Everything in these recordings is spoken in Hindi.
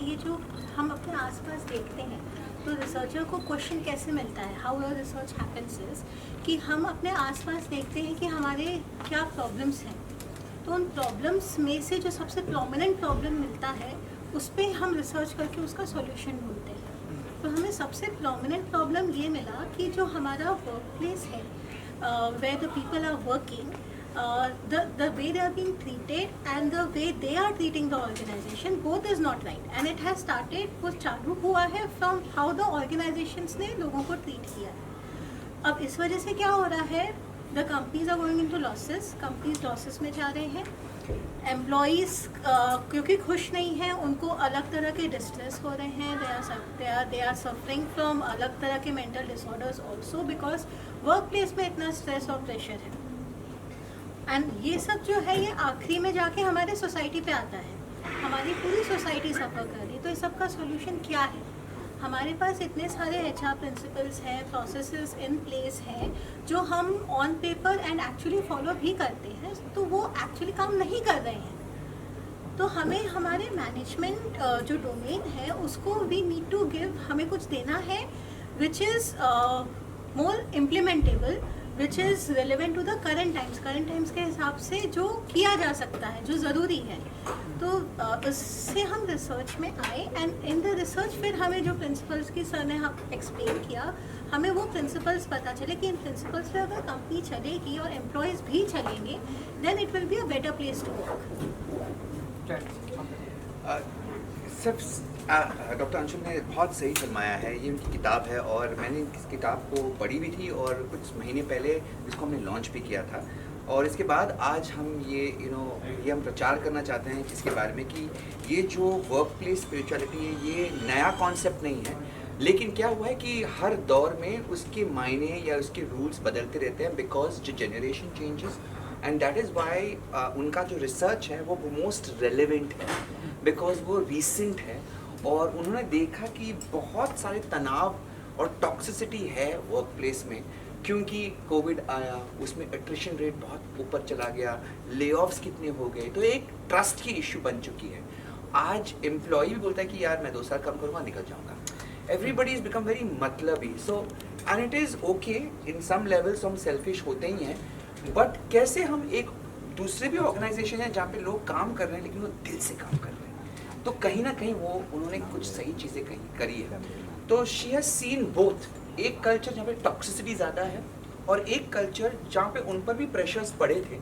ये जो हम अपने आसपास देखते हैं, तो रिसर्चर को क्वेश्चन कैसे मिलता है, how your research happens is कि हम अपने आसपास देखते हैं कि हमारे क्या प्रॉब्लम्स हैं, तो उन प्रॉब्लम्स में से जो सबसे प्रोमिनेंट प्रॉब्लम मिलता है उस पर हम रिसर्च करके उसका सॉल्यूशन ढूंढते हैं। तो हमें सबसे प्रोमिनेंट प्रॉब्लम ये मिला कि जो हमारा वर्क प्लेस है, where the people are working, the way they are being treated and the way they are treating the organization, both is not right, and it has started, वो चालू हुआ है from how the organizations ने लोगों को treat किया है। अब इस वजह से क्या हो रहा है, the companies are going into losses, companies losses में जा रहे हैं, एम्प्लॉयज़ क्योंकि खुश नहीं हैं, उनको अलग तरह के डिस्ट्रेस हो रहे हैं, दे आर सफरिंग फ्रॉम अलग तरह के mental disorders also, because work place में इतना स्ट्रेस और प्रेशर है। एंड ये सब जो है ये आखिरी में जाके हमारे सोसाइटी पे आता है, हमारी पूरी सोसाइटी सफ़र कर रही है। तो इस सब का सोल्यूशन क्या है? हमारे पास इतने सारे HR प्रिंसिपल्स हैं, प्रोसेसेस इन प्लेस हैं जो हम on paper and actually follow भी करते हैं, तो वो एक्चुअली काम नहीं कर रहे हैं। तो हमें हमारे मैनेजमेंट जो डोमेन है उसको वी नीड टू गिव, हमें कुछ देना है which is more implementable, which is relevant to the current times के हिसाब से जो किया जा सकता है, जो ज़रूरी है। तो उससे हम रिसर्च में आए एंड इन द रिसर्च फिर हमें जो प्रिंसिपल्स की सर ने हम एक्सप्लेन किया, हमें वो प्रिंसिपल्स पता चले कि इन प्रिंसिपल्स पे अगर कंपनी चलेगी और एम्प्लॉयज़ भी चलेंगे, then it will be a better place to work. Doctor Anshul ने बहुत सही फरमाया है, ये उनकी किताब है और मैंने इस किताब को पढ़ी भी थी और कुछ महीने पहले इसको हमने लॉन्च भी किया था। और इसके बाद आज हम ये ये हम प्रचार करना चाहते हैं इसके बारे में कि ये जो वर्क प्लेस स्पिरिचुअलिटी है ये नया कॉन्सेप्ट नहीं है, लेकिन क्या हुआ है कि हर दौर में उसके मायने या उसके रूल्स बदलते रहते हैं, बिकॉज जो generation changes, and that is Y उनका जो रिसर्च है वो मोस्ट रेलेवेंट है, बिकॉज वो रिसेंट है। और उन्होंने देखा कि बहुत सारे तनाव और टॉक्सिसिटी है वर्क प्लेस में, क्योंकि कोविड आया, उसमें एट्रिशन रेट बहुत ऊपर चला गया, ले-ऑफ्स कितने हो गए, तो एक ट्रस्ट की इशू बन चुकी है। आज एम्प्लॉय भी बोलता है कि यार मैं 2 साल कम करूँगा, निकल जाऊँगा। एवरीबडी इज़ बिकम वेरी मतलबी, so and it is okay in some levels, हम सेल्फिश होते ही हैं, बट कैसे हम एक दूसरे भी ऑर्गेनाइजेशन है जहाँ पे लोग काम कर रहे हैं लेकिन वो दिल से काम कर रहे हैं, तो कहीं ना कहीं वो उन्होंने कुछ सही चीज़ें करी है। तो शी हैज़ सीन बोथ, एक कल्चर जहाँ पे टॉक्सिसिटी ज़्यादा है और एक कल्चर जहाँ पे उन पर भी प्रेशर्स पड़े थे,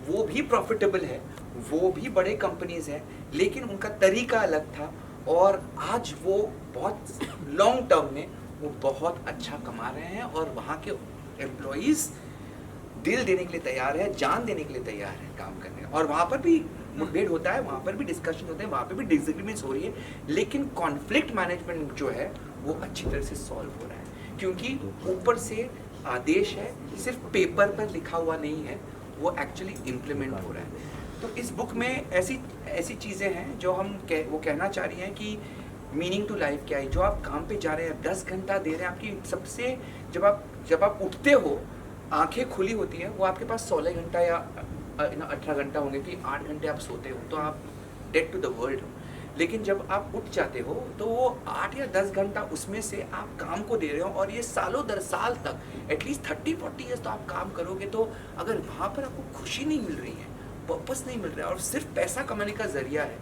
वो भी प्रॉफिटेबल है, वो भी बड़े कंपनीज हैं, लेकिन उनका तरीका अलग था और आज वो बहुत लॉन्ग टर्म में वो बहुत अच्छा कमा रहे हैं और वहाँ के एम्प्लॉयज़ दिल देने के लिए तैयार है, जान देने के लिए तैयार है काम करने। और वहाँ पर भी मुठभेड़ होता है, वहाँ पर भी डिस्कशन होते हैं, वहाँ पर भी डिसएग्रीमेंट्स हो रही है, लेकिन कॉन्फ्लिक्ट मैनेजमेंट जो है वो अच्छी तरह से सॉल्व हो रहा है, क्योंकि ऊपर से आदेश है, सिर्फ पेपर पर लिखा हुआ नहीं है, वो एक्चुअली इम्प्लीमेंट हो रहा है। तो इस बुक में ऐसी चीज़ें हैं जो वो कहना चाह रही हैं कि मीनिंग टू लाइफ क्या है। जो आप काम पे जा रहे हैं, 10 घंटा दे रहे हैं, आपकी सबसे जब आप उठते हो, आंखें खुली होती हैं, वो आपके पास 16 घंटा या 18 घंटा होंगे कि 8 घंटे आप सोते हो, तो आप डेड टू द वर्ल्ड हो। लेकिन जब आप उठ जाते हो तो वो 8 या 10 घंटा उसमें से आप काम को दे रहे हो, और ये सालों दर साल तक एटलीस्ट 30-40 ईयर्स तो आप काम करोगे। तो अगर वहाँ पर आपको खुशी नहीं मिल रही है, पर्पस नहीं मिल रहा है और सिर्फ पैसा कमाने का जरिया है,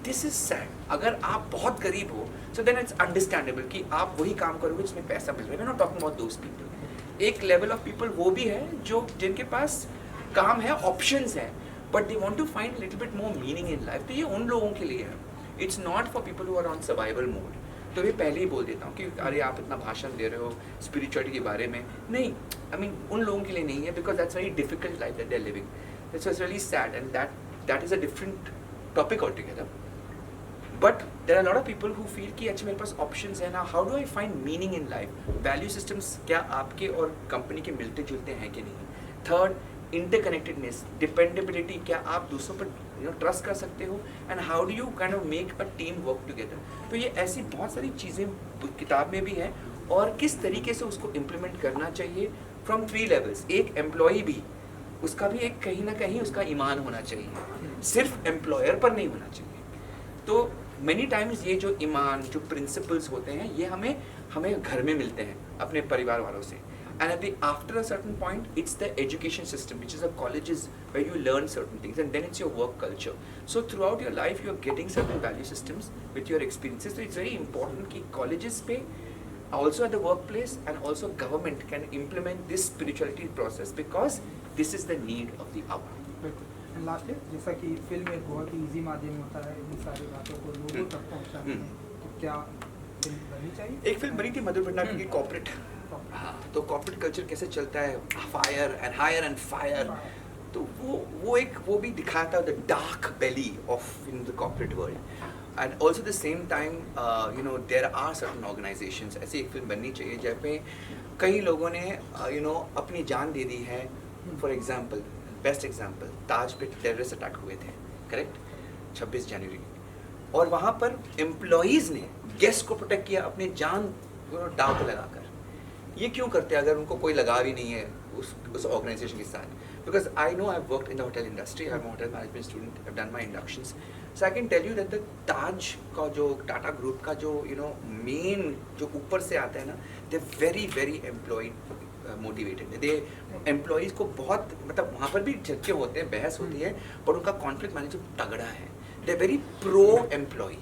दिस इज सैड। अगर आप बहुत गरीब हो, सो देन इट्स अंडरस्टैंडेबल कि आप वही काम करोगे जिसमें पैसा मिल रहा है। Not talking about those people. एक लेवल ऑफ पीपल वो भी है जो जिनके पास काम है, ऑप्शंस है, but they want to find little bit more meaning in life. तो ये उन लोगों के लिए है, it's not for people who are on survival mode. तो ये पहले ही बोल देता हूँ कि अरे आप इतना भाषण दे रहे हो स्पिरिचुअलिटी के बारे में, नहीं, आई मीन उन लोगों के लिए नहीं है, because that's very difficult life that they are living. It's really sad and that is a different topic all together. But there are lot of people who feel कि अच्छा मेरे पास ऑप्शंस है ना, how do I find meaning in life. Value systems क्या आपके और कंपनी के मिलते जुलते हैं कि नहीं। थर्ड, इंटरकनेक्टेडनेस, डिपेंडेबिलिटी, क्या आप दूसरों पर ट्रस्ट कर सकते हो, and how do you kind of make a team work together. तो ये ऐसी बहुत सारी चीज़ें किताब में भी हैं, और किस तरीके से उसको इम्प्लीमेंट करना चाहिए फ्रॉम 3 लेवल्स। एक एम्प्लॉय भी, उसका भी एक कहीं ना कहीं उसका ईमान होना चाहिए, सिर्फ एम्प्लॉयर पर नहीं होना चाहिए। तो many times ये जो ईमान जो principles होते हैं ये हमें घर में मिलते हैं अपने परिवार वालों से. And after a certain point, it's the education system, which is the colleges where you learn certain things, and then it's your work culture. So throughout your life, you're getting certain value systems with your experiences. So it's very important that colleges पे, also at the workplace, and also government can implement this spirituality process because this is the need of the hour. बिल्कुल. लास्ट जैसा कि फिल्म एक बहुत ही इजी माध्यम होता है इन सारी बातों को लोगों तक पहुंचाने में, तो क्या फिल्म बननी चाहिए? एक फिल्म बनी थी मधुर भंडारी की कॉर्पोरेट. हाँ, तो कॉर्पोरेट कल्चर कैसे चलता है, fire and hire and fire, तो वो भी दिखाता है the dark belly of in the corporate world. And also the same time there are certain organisations. ऐसी एक फिल्म बननी चाहिए जहाँ पे कई लोगों ने अपनी जान दे दी है. फॉर एग्जाम्पल, बेस्ट एग्जाम्पल, ताज पे टेररिस्ट अटैक हुए थे, करेक्ट, 26 जनवरी, और वहाँ पर एम्प्लॉयज़ ने गेस्ट को प्रोटेक्ट किया अपनी जान दांव पे लगाकर. ये क्यों करते हैं अगर उनको कोई लगाव ही नहीं है उस ऑर्गेनाइजेशन के साथ? Because I know I have worked in the hotel industry, I am hotel management student, I have done my inductions, so I can tell you that the Taj का जो टाटा ग्रुप का जो मेन जो ऊपर से आता है ना, they very very employ motivated. They employees को बहुत, मतलब वहाँ पर भी झटके होते हैं, बहस होती है, पर उनका कॉन्फ्लिक्ट मैनेजमेंट तगड़ा है. They very pro employee,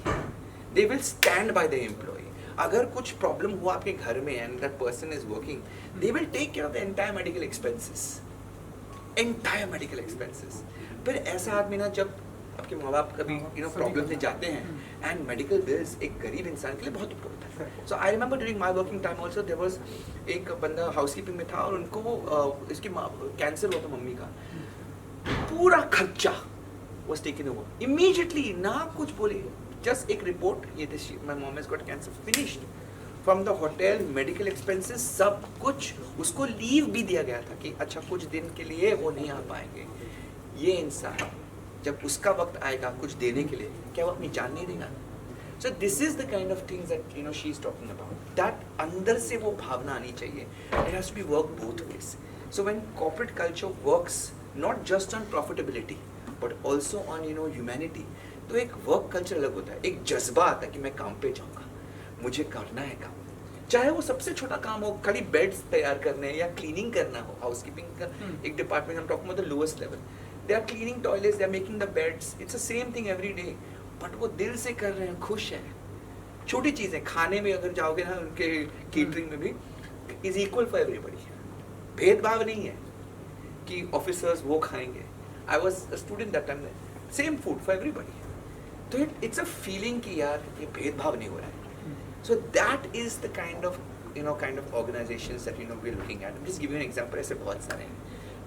they will stand by the employee. अगर कुछ प्रॉब्लम हुआ आपके घर में and that person is working, they will take care of the entire medical expenses. फिर ऐसा आदमी ना, जब आपके माँ बाप कभी प्रॉब्लम से जाते हैं एंड मेडिकल बिल्स एक गरीब इंसान के लिए बहुत ऊपर होता है. So I remember during my working time also there was एक बंदा हाउसकीपिंग में था और उनको इसकी कैंसर हुआ था मम्मी का. पूरा खर्चा was taken over immediately, ना कुछ बोले, just एक रिपोर्ट, ये my mom has got cancer, finished. From the hotel, medical expenses, सब कुछ, उसको लीव भी दिया गया था कि अच्छा कुछ दिन के लिए वो नहीं आ पाएंगे. ये इंसान जब उसका वक्त आएगा कुछ देने के लिए, क्या वो अपनी जान नहीं देगा? So this is the kind of things that she is talking about. That अंदर से वो भावना आनी चाहिए. It has to be worked both ways. So when corporate culture works not just on profitability, but also on humanity, तो एक वर्क कल्चर अलग होता है. एक जज्बा आता है कि मैं काम पे जाऊँगा, मुझे करना है काम, चाहे वो सबसे छोटा काम हो, खाली बेड्स तैयार करने या क्लीनिंग करना हो. हाउसकीपिंग का एक डिपार्टमेंट, हम talking about the lowest level, they are cleaning toilets, they are making the beds, it's the same thing every day, but वो दिल से कर रहे हैं, खुश हैं. छोटी चीज़ें, खाने में अगर जाओगे ना, उनके केटरिंग में भी इज इक्वल फॉर एवरीबडी. भेदभाव नहीं है कि ऑफिसर्स वो खाएंगे. I was a student that time, same food for everybody. तो इट्स अ फीलिंग कि यार ये भेदभाव नहीं हो रहा है. So that is the kind of organisations that we are looking at. Just give you an example, ऐसे बहुत सारे हैं.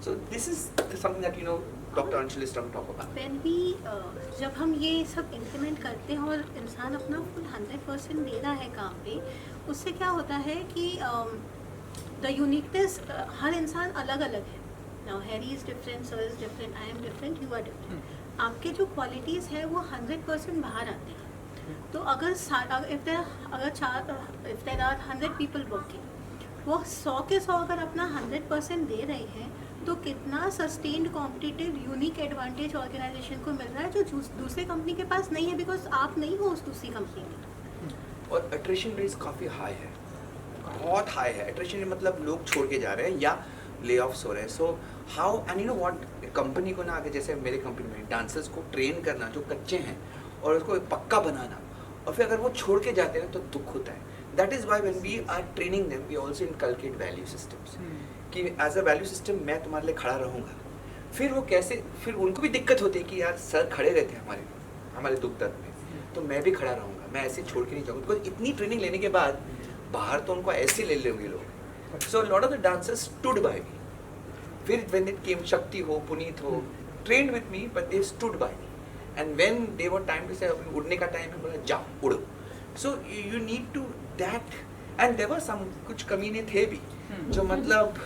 So this is something that doctor Anshul is talking about. When we जब हम ये सब इम्प्लीमेंट करते हैं और इंसान अपना फुल 100% दे रहा है काम पे, उससे क्या होता है कि द यूनिकनेस, हर इंसान अलग अलग है. Now Harry is different, sir is different, I am different, you are different. आपके जो क्वालिटीज़ है वो 100% बाहर आते हैं. तो अगर if there are 100 people working, वो 100 के 100 अगर अपना 100% दे रहे हैं, तो कितना sustained competitive unique advantage organisation को मिल रहा है जो दूसरे कंपनी के पास नहीं है, बिकॉज आप नहीं हो उस दूसरी कंपनी में. और अट्रेशन रेट्स काफ़ी हाई है, बहुत हाई है. अट्रेशन मतलब लोग छोड़ के जा रहे हैं या ले ऑफ्स हो रहे हैं. So how, and you know what, company को ना आगे, जैसे मेरे कंपनी में डांसर्स को ट्रेन करना जो कच्चे हैं और उसको पक्का बनाना, और फिर अगर वो छोड़ के जाते हैं तो दुख होता है. That is why when we are training them, we also inculcate value systems कि एज अ वैल्यू सिस्टम मैं तुम्हारे लिए खड़ा रहूँगा. फिर वो कैसे, फिर उनको भी दिक्कत होती है कि यार सर खड़े रहते हैं हमारे दुख दर्द में, तो मैं भी खड़ा रहूँगा, मैं ऐसे छोड़ के नहीं जाऊँगा. बिकॉज इतनी ट्रेनिंग लेने के बाद बाहर तो उनको ऐसे ले लेंगे लोग. So lot of the dancers stood by me. फिर व्हेन इट केम, शक्ति हो, पुनीत हो, trained with me, but they stood by me. And when they were time to say उड़ने का टाइम है, बोला जाओ उड़ो. So you need to that. And there were some, कुछ कमीने थे भी जो मतलब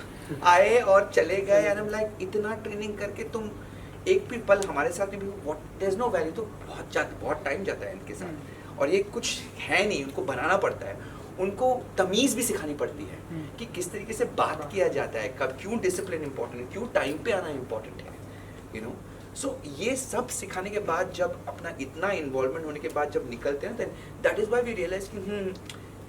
आए और चले गए. एंड आई एम लाइक, इतना ट्रेनिंग करके तुम एक भी पल हमारे साथ भी, what, there is no value. तो बहुत टाइम जाता है इनके साथ, और ये कुछ है नहीं, उनको बनाना पड़ता है. उनको तमीज़ भी सिखानी पड़ती है कि किस तरीके से बात किया जाता है, कब, क्यों डिसिप्लिन इंपॉर्टेंट है, क्यों टाइम पे आना इंपॉर्टेंट है, यू नो. सो ये सब सिखाने के बाद जब अपना इतना इन्वॉल्वमेंट होने के बाद जब निकलते हैं that is why we realise कि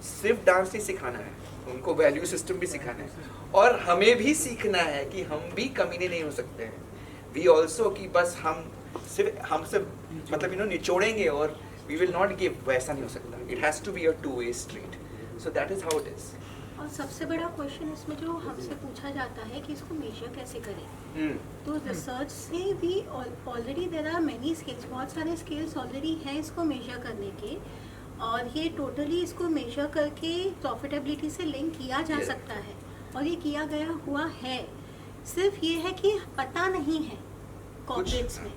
सिर्फ डांस नहीं सिखाना है, उनको वैल्यू सिस्टम भी सिखाना है और हमें भी सीखना है कि हम भी कमीने नहीं हो सकते हैं। वी ऑल्सो कि बस हम सिर्फ मतलब निचोड़ेंगे और वी विल नॉट गिव, वैसा नहीं हो सकता। It has to be a two way street, so that is how it is. और सबसे बड़ा क्वेश्चन इसमें जो हमसे पूछा जाता है कि इसको मेजर कैसे करें, तो रिसर्च से भी already there are many scales, बहुत सारे स्केल्स ऑलरेडी हैं इसको मेजर करने के, और ये टोटली इसको मेजर करके प्रॉफिटेबिलिटी से लिंक किया जा सकता है और ये किया गया हुआ है। सिर्फ ये है कि पता नहीं है कॉलेजेस में,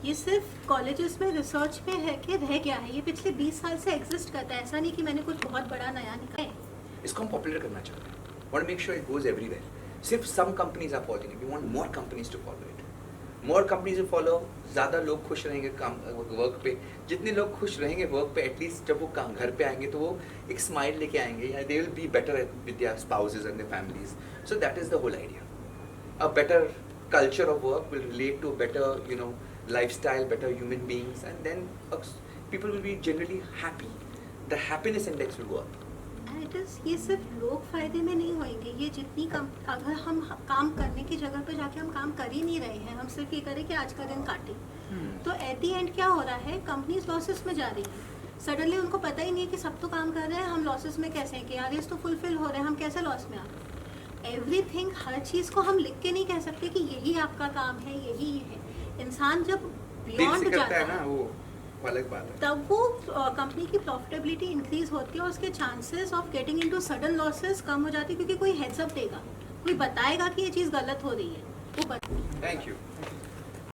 ये सिर्फ कॉलेजेस में रिसर्च में है कि रह गया है। ये पिछले 20 साल से एग्जिस्ट करता है, ऐसा नहीं कि मैंने कुछ बहुत बड़ा नया निकाला है। इसको हम पॉपुलर करना चाहते हैं, want make sure it goes everywhere. सिर्फ some companies are following it, we want more companies to follow it, more companies to follow. ज़्यादा लोग खुश रहेंगे काम वर्क पे, जितने लोग खुश रहेंगे वर्क पे, एटलीस्ट जब वो काम घर पे आएंगे तो वो एक स्माइल लेके आएंगे, या they will be better with their spouses and their families. So that is the whole idea. A better culture of work will relate to better lifestyle, better human beings, and then people will be generally happy. The happiness index will go up. And it is, ये सिर्फ लोग फायदे में नहीं होंगे, ये जितनी अगर हम काम करने की जगह पे जाके हम काम कर ही नहीं रहे हैं, हम सिर्फ ये करें कि आज का दिन काटें, तो एट दी एंड क्या हो रहा है, कंपनीज लॉसेस में जा रही है। सडनली उनको पता ही नहीं है कि सब तो काम कर रहे हैं, हम लॉसेस में कैसे हैं, कि यार तो फुलफिल हो रहे हैं, हम कैसे लॉस में आ गए। एवरीथिंग, हर चीज़ को हम लिख के नहीं कह सकते कि यही आपका काम है, यही है। इंसान जब बियॉन्ड जाता है ना, वो अलग बात है, तब वो कंपनी की प्रॉफिटेबिलिटी इंक्रीज होती है और उसके chances of getting into sudden losses कम हो जाती है, क्योंकि कोई हेड्स अप देगा, कोई बताएगा कि ये चीज़ गलत हो रही है, वो थैंक यू।